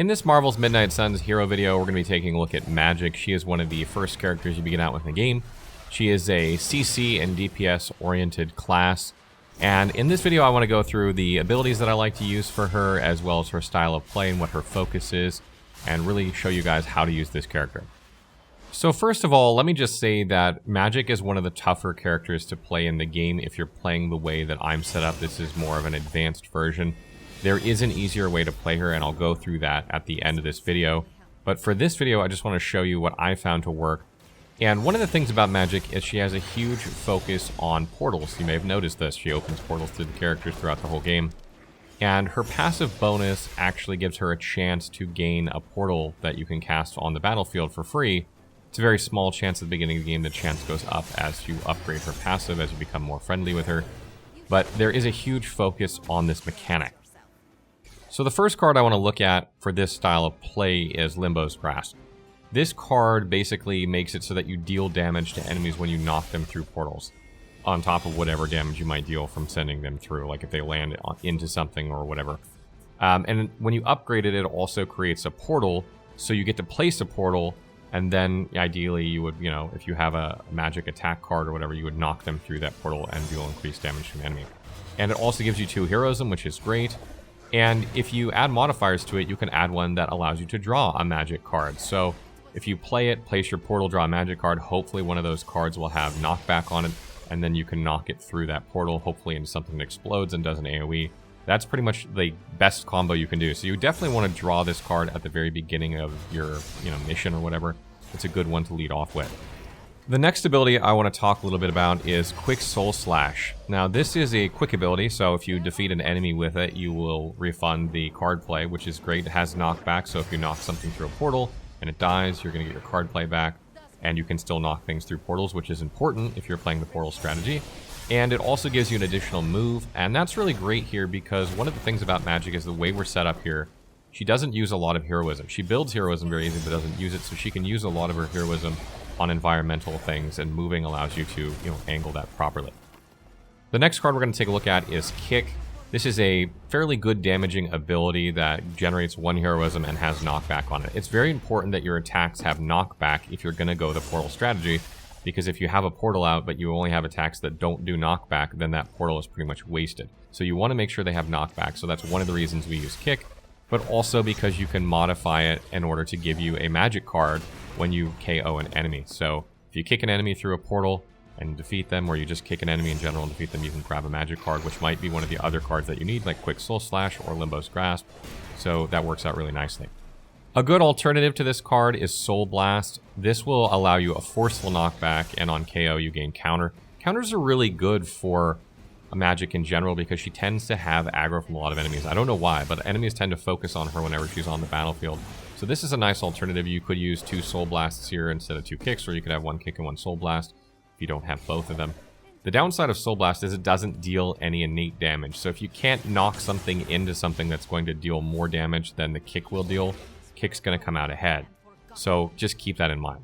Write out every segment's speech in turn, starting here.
In this Marvel's Midnight Suns hero video, we're going to be taking a look at Magik. She is one of the first characters you begin out with in the game. She is a CC and DPS oriented class. And in this video, I want to go through the abilities that I like to use for her, as well as her style of play and what her focus is, and really show you guys how to use this character. So first of all, let me just say that Magik is one of the tougher characters to play in the game if you're playing the way that I'm set up. This is more of an advanced version. There is an easier way to play her, and I'll go through that at the end of this video. But for this video, I just want to show you what I found to work. And one of the things about Magik is she has a huge focus on portals. You may have noticed this. She opens portals to the characters throughout the whole game. And her passive bonus actually gives her a chance to gain a portal that you can cast on the battlefield for free. It's a very small chance at the beginning of the game. The chance goes up as you upgrade her passive, as you become more friendly with her. But there is a huge focus on this mechanic. So the first card I want to look at for this style of play is Limbo's Grasp. This card basically makes it so that you deal damage to enemies when you knock them through portals, on top of whatever damage you might deal from sending them through, like if they land into something or whatever. And when you upgrade it, it also creates a portal, so you get to place a portal, and then ideally you would, if you have a magic attack card or whatever, you would knock them through that portal and deal increased damage to an enemy. And it also gives you 2 heroism, which is great. And if you add modifiers to it, you can add one that allows you to draw a magic card. So if you play it, place your portal, draw a magic card, hopefully one of those cards will have knockback on it, and then you can knock it through that portal, hopefully into something that explodes and does an AoE. That's pretty much the best combo you can do. So you definitely want to draw this card at the very beginning of your mission or whatever. It's a good one to lead off with. The next ability I want to talk a little bit about is Quick Soul Slash. Now this is a quick ability, so if you defeat an enemy with it, you will refund the card play, which is great. It has knockback, so if you knock something through a portal and it dies, you're going to get your card play back, and you can still knock things through portals, which is important if you're playing the portal strategy. And it also gives you an additional move, and that's really great here because one of the things about Magik is the way we're set up here. She doesn't use a lot of heroism. She builds heroism very easily, but doesn't use it, so she can use a lot of her heroism on environmental things, and moving allows you to, angle that properly. The next card we're going to take a look at is Kick. This is a fairly good damaging ability that generates 1 heroism and has knockback on it. It's very important that your attacks have knockback if you're going to go the portal strategy, because if you have a portal out but you only have attacks that don't do knockback, then that portal is pretty much wasted. So you want to make sure they have knockback, so that's one of the reasons we use Kick, but also because you can modify it in order to give you a magic card when you KO an enemy. So if you kick an enemy through a portal and defeat them, or you just kick an enemy in general and defeat them, you can grab a magic card, which might be one of the other cards that you need, like Quick Soul Slash or Limbo's Grasp. So that works out really nicely. A good alternative to this card is Soul Blast. This will allow you a forceful knockback, and on KO you gain counter. Counters are really good for Magik in general because she tends to have aggro from a lot of enemies. I don't know why, but enemies tend to focus on her whenever she's on the battlefield. So this is a nice alternative. You could use 2 Soul Blasts here instead of 2 kicks, or you could have 1 kick and 1 Soul Blast if you don't have both of them. The downside of Soul Blast is it doesn't deal any innate damage. So if you can't knock something into something that's going to deal more damage than the kick will deal, kick's going to come out ahead. So just keep that in mind.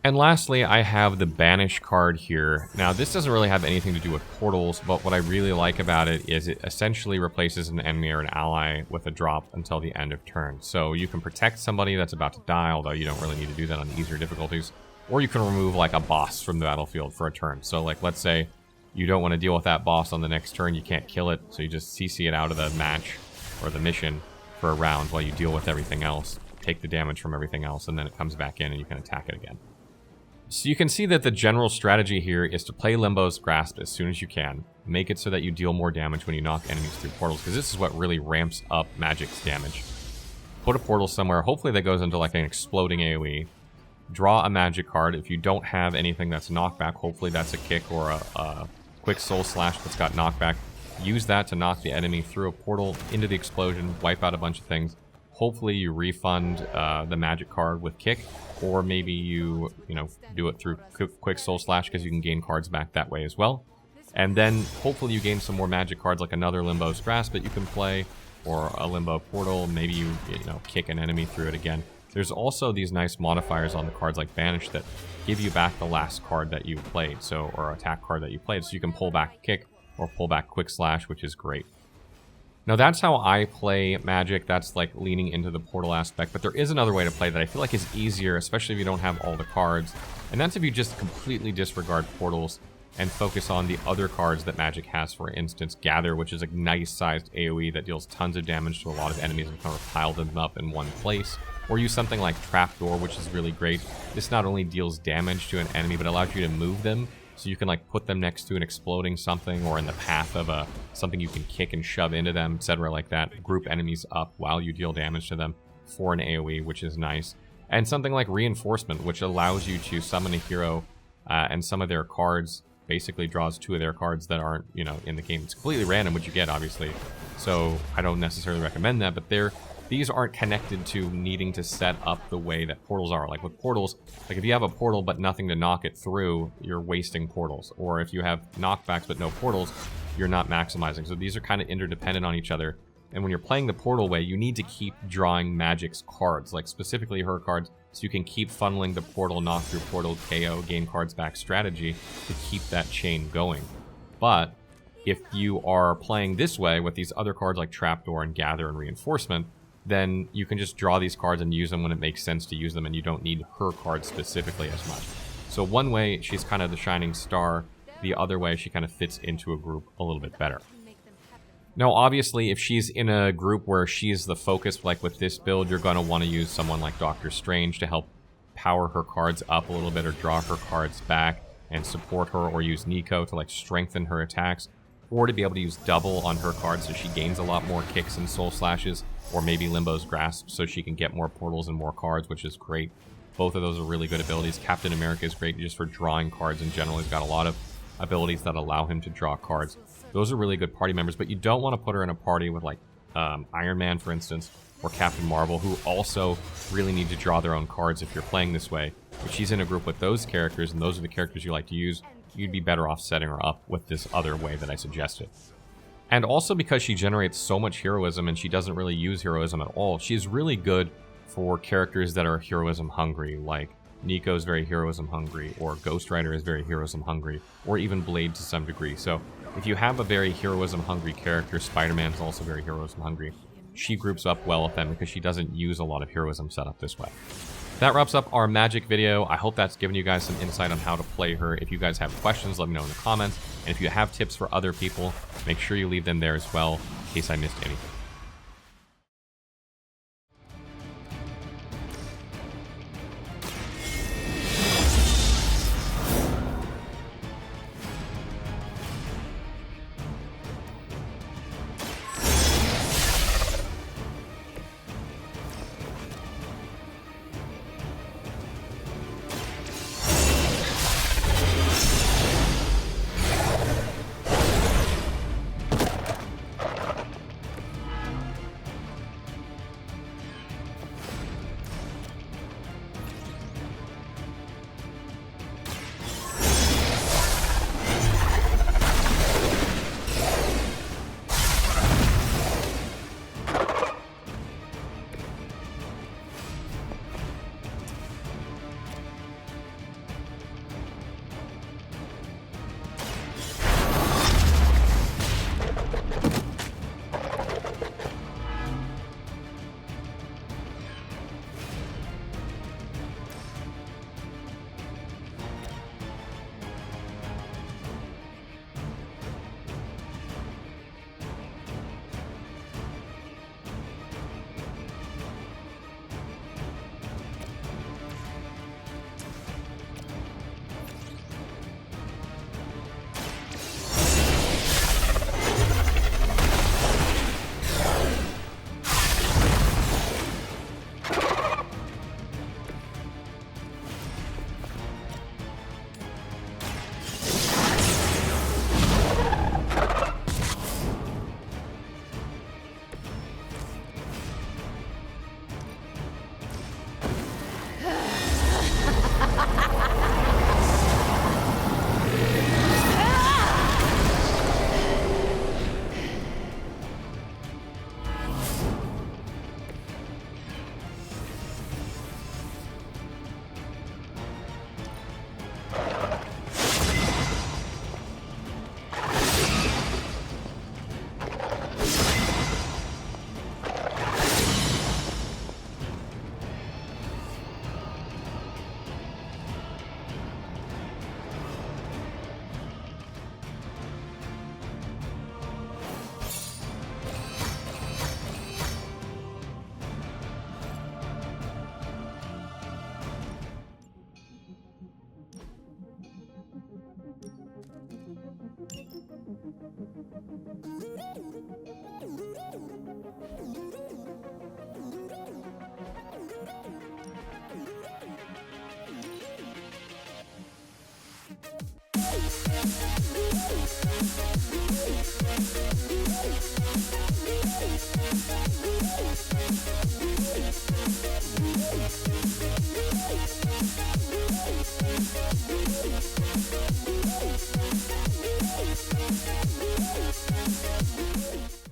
And lastly, I have the Banish card here. Now, this doesn't really have anything to do with portals, but what I really like about it is it essentially replaces an enemy or an ally with a drop until the end of turn. So you can protect somebody that's about to die, although you don't really need to do that on easier difficulties. Or you can remove like a boss from the battlefield for a turn. So like, let's say you don't want to deal with that boss on the next turn, you can't kill it, so you just CC it out of the match or the mission for a round while you deal with everything else, take the damage from everything else, and then it comes back in and you can attack it again. So you can see that the general strategy here is to play Limbo's Grasp as soon as you can. Make it so that you deal more damage when you knock enemies through portals, because this is what really ramps up Magik's damage. Put a portal somewhere, hopefully that goes into like an exploding AoE. Draw a magic card. If you don't have anything that's knockback, hopefully that's a kick or a Quick Soul Slash that's got knockback. Use that to knock the enemy through a portal into the explosion, wipe out a bunch of things. Hopefully you refund the magic card with Kick, or maybe you do it through Quick Soul Slash because you can gain cards back that way as well. And then hopefully you gain some more magic cards, like another Limbo's Grasp that you can play, or a Limbo Portal. Maybe you kick an enemy through it again. There's also these nice modifiers on the cards like Banish that give you back the last card that you played, or attack card that you played, so you can pull back Kick or pull back Quick Slash, which is great. Now that's how I play Magik. That's like leaning into the portal aspect. But there is another way to play that I feel like is easier, especially if you don't have all the cards. And that's if you just completely disregard portals and focus on the other cards that Magik has. For instance, Gather, which is a nice sized AoE that deals tons of damage to a lot of enemies and kind of pile them up in one place. Or use something like Trapdoor, which is really great. This not only deals damage to an enemy, but allows you to move them. So you can like put them next to an exploding something or in the path of something you can kick and shove into them, etc. like that. Group enemies up while you deal damage to them for an AoE, which is nice. And something like Reinforcement, which allows you to summon a hero and some of their cards basically draws 2 of their cards that aren't, you know, in the game. It's completely random what you get, obviously. So I don't necessarily recommend that, but these aren't connected to needing to set up the way that portals are. Like with portals, like if you have a portal but nothing to knock it through, you're wasting portals. Or if you have knockbacks but no portals, you're not maximizing. So these are kind of interdependent on each other. And when you're playing the portal way, you need to keep drawing Magik's cards, like specifically her cards, so you can keep funneling the portal, knock through portal, KO, gain cards back strategy to keep that chain going. But if you are playing this way with these other cards like Trapdoor and Gather and Reinforcement, then you can just draw these cards and use them when it makes sense to use them, and you don't need her cards specifically as much. So one way, she's kind of the shining star. The other way, she kind of fits into a group a little bit better. Now, obviously, if she's in a group where she's the focus, like with this build, you're going to want to use someone like Doctor Strange to help power her cards up a little bit or draw her cards back and support her, or use Nico to like strengthen her attacks, or to be able to use double on her cards so she gains a lot more kicks and soul slashes, or maybe Limbo's Grasp so she can get more portals and more cards, which is great. Both of those are really good abilities. Captain America is great just for drawing cards in general. He's got a lot of abilities that allow him to draw cards. Those are really good party members, but you don't want to put her in a party with like Iron Man, for instance, or Captain Marvel, who also really need to draw their own cards if you're playing this way. If she's in a group with those characters, and those are the characters you like to use, you'd be better off setting her up with this other way that I suggested. And also because she generates so much heroism and she doesn't really use heroism at all, she's really good for characters that are heroism hungry, like Nico's very heroism hungry, or Ghost Rider is very heroism hungry, or even Blade to some degree. So if you have a very heroism hungry character, Spider-Man's also very heroism hungry. She groups up well with them because she doesn't use a lot of heroism setup this way. That wraps up our Magik video. I hope that's given you guys some insight on how to play her. If you guys have questions, let me know in the comments. And if you have tips for other people, make sure you leave them there as well, in case I missed anything.